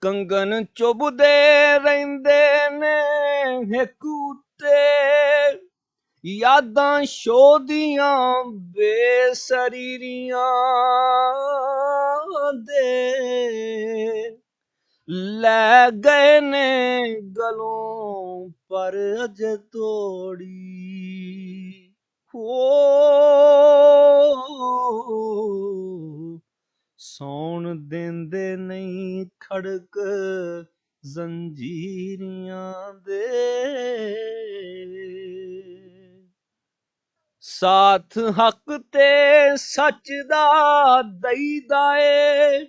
कंगन चुभदे रहिंदे ने हिक उत्ते यादां शोदियां बेसरीरियां दे लै गए ने गलों पर अजे तोड़ी हो सौन देंदे नहीं खड़क जंजीरियां दे साथ हक ते सच दा दईदा ए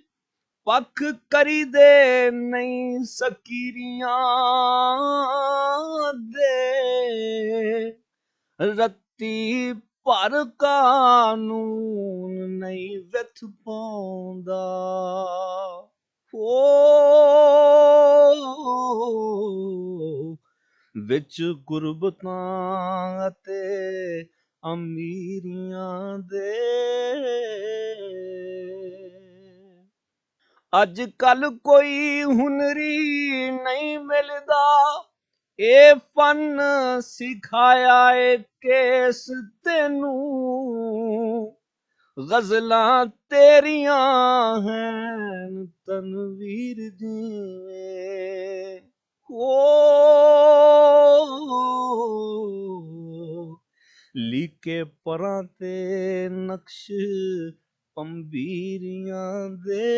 पख करी दे नहीं सकीरियां दे रत्ती पर कानून नहीं विथ पाउंदा ओ विच गुरबतां ते अमीरियां दे अज कल कोई हुनरी नहीं मिलदा ए फन सिखाया ए केस तेनू गजलां तेरियां हैं तनवीर जिवें लीके परां ते नक्श पंबीरियां दे